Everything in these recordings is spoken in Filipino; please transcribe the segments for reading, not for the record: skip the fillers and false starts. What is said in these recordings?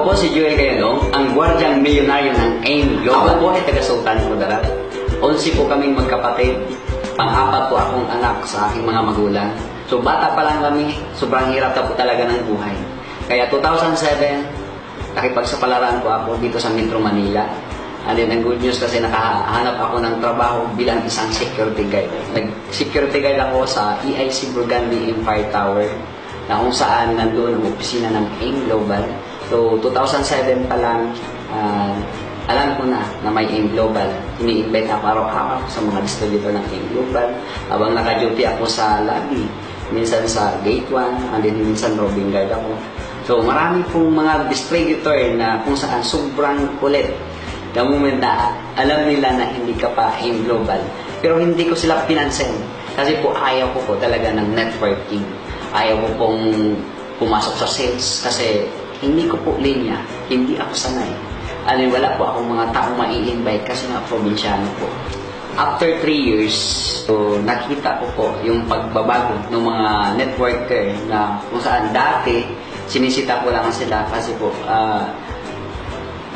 Ako po si Joel Cayetano, ang gwardyang milyonaryo ng AIM Global. Ako po ay taga-Sultan Kudarat. 11 po kaming magkapatid. Pang-apat po akong anak sa aking mga magulang. So bata pa lang kami, sobrang hirap na po talaga ng buhay. Kaya 2007, nakipagsapalaran po ako dito sa Metro Manila. And then ang good news kasi nakahanap ako ng trabaho bilang isang security guard. Nag-security guard ako sa EIC Burgundy Empire Tower, na kung saan nandoon ang opisina ng AIM Global. So, 2007 pa lang, alam ko na may AIM Global. Ini-invite ako araw-araw sa mga distributor ng AIM Global. Habang naka-duty ako sa lobby, minsan sa Gate 1, and then minsan roving guard ako. So, marami pong mga distributor na kung saan sobrang kulit. The moment na alam nila na hindi ka pa AIM Global. Pero hindi ko sila pinansin. Kasi po ayaw ko po talaga ng networking. Ayaw ko pong pumasok sa sales kasi hindi ko po linya, hindi ako sanay. Wala po akong mga taong mai-invite kasi nga probinsyano po. After 3 years, so, nakita ko po yung pagbabago ng mga networker na kung saan dati sinisita ko lang sila kasi po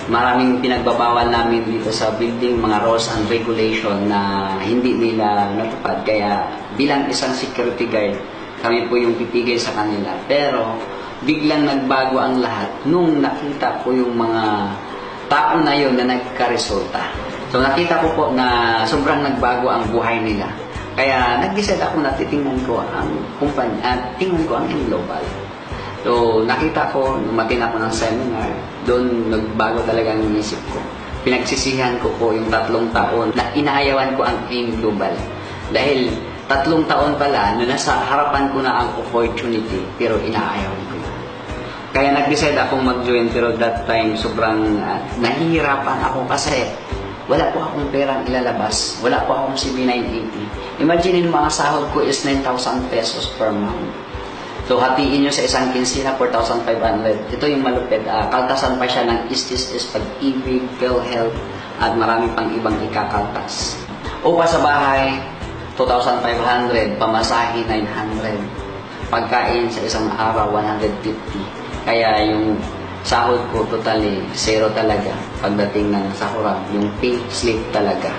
maraming pinagbabawal namin dito sa building, mga rules and regulation na hindi nila natupad. Kaya bilang isang security guard, kami po yung pipigil sa kanila. Pero biglang nagbago ang lahat nung nakita ko yung mga tao na yun na nagkaresulta. So nakita ko po na sobrang nagbago ang buhay nila. Kaya nag-decide ako na titingnan ko ang kumpanya at tingnan ko ang global. So nakita ko, umatin ako ng seminar, doon nagbago talaga ang isip ko. Pinagsisihan ko po yung 3 taon na inaayawan ko ang AIM Global. Dahil 3 taon pala, nasa harapan ko na ang opportunity, pero inaayawan ko. Kaya nag-decide akong mag-join, pero that time sobrang nahihirapan ako kasi wala po akong perang ilalabas. Wala po akong CB980. Imagine mga sahod ko is 9,000 pesos per month. So hatiin nyo sa isang kinsina, 4,500. Ito yung malupit. Kaltasan pa siya ng istis, pag-ibig, PhilHealth, at marami pang ibang ikakaltas. Upa sa bahay, 2,500. Pamasahe, 900. Pagkain sa isang araw, 150. Kaya yung sahod ko totally zero talaga pagdating ng sahuran. Yung pay slip talaga.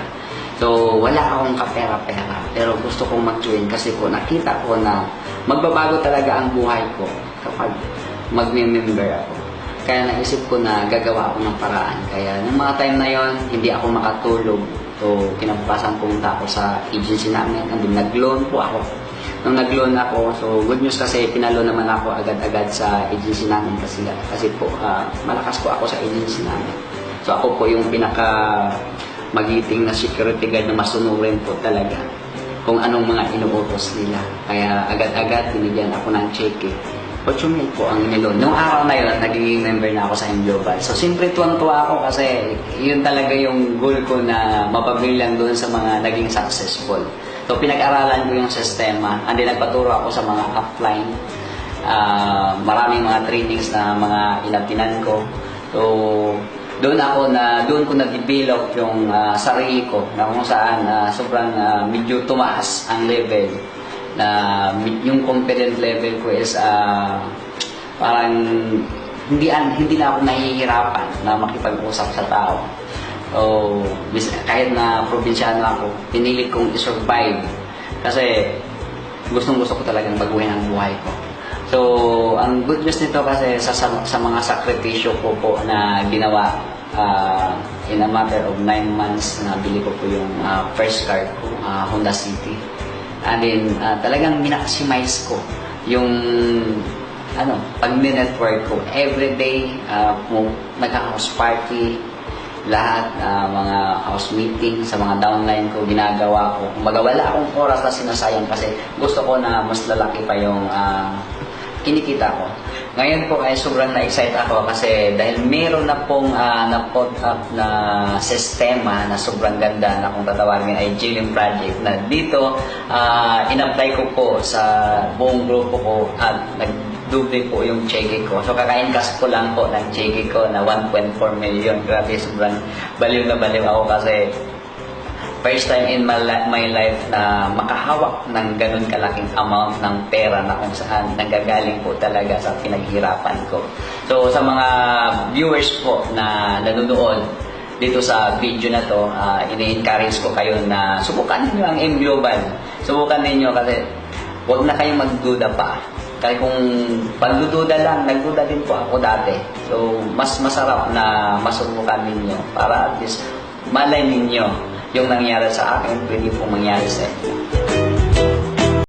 So, wala akong kapera-pera. Pero gusto kong mag-join kasi po nakita ko na magbabago talaga ang buhay ko kapag mag-member ako. Kaya naisip ko na gagawa ako ng paraan. Kaya nung mga time na yon, hindi ako makatulog. So, kinabukasan pumunta ako sa agency namin. And then, nag-loan po ako. Nung nag-loan ako, so good news kasi pinalo naman ako agad-agad sa agency namin kasi po malakas po ako sa agency namin. So ako po yung pinaka magiting na security guard na masunurin po talaga kung anong mga inuutos nila. Kaya agad-agad binigyan ako ng cheque. 8,000 po ang nilon. Nung araw na yun, naging member na ako sa AIM Global. So, siyempre tuwang-tuwa ako kasi yun talaga yung goal ko na mapabilang doon sa mga naging successful. So, pinag-aralan ko yung sistema. And then, nagpaturo ako sa mga upline. Maraming mga trainings na mga inapinan ko. So, doon ko na-develop yung sarili ko na kung saan sobrang medyo tumaas ang level. Na yung confident level ko is parang hindi na ako nahihirapan na makipag-usap sa tao. So, kahit na probinsyano ako, pinilit kong i-survive kasi gustong-gusto ko talagang baguhin ang buhay ko. So, ang good news nito kasi sa mga sakripisyo ko po na ginawa in a matter of 9 months, nabili ko po yung first car ko, Honda City. And then, talagang minakasimize ko yung pag-network ko. Everyday, nagka-house party, lahat, mga house meeting, sa mga downline ko, ginagawa ko. Kumbaga, wala akong oras na sinasayang kasi gusto ko na mas lalaki pa yung kinikita ko. Ngayon po ay sobrang na-excite ako kasi dahil meron na pong na-put up na sistema na sobrang ganda na kung tatawagin ay Jillian Project na dito in-apply ko po sa buong grupo ko at nag-double po yung cheque ko. So kakainkas ko lang po ng cheque ko na 1.4 million. Grabe, sobrang baliw na baliw ako kasi First time in my life na makahawak ng ganun kalaking amount ng pera na kung saan nanggagaling po talaga sa pinaghirapan ko. So sa mga viewers po na nanonood dito sa video na to, ini-encourage ko kayo na subukan ninyo ang M Global. Subukan ninyo kasi huwag na kayong magduda pa. Kaya kung pagdududa lang, nagduda din po ako dati. So mas masarap na masubukan ninyo para at least malay ninyo yung nangyari sa akin, pwede po mangyari sa inyo.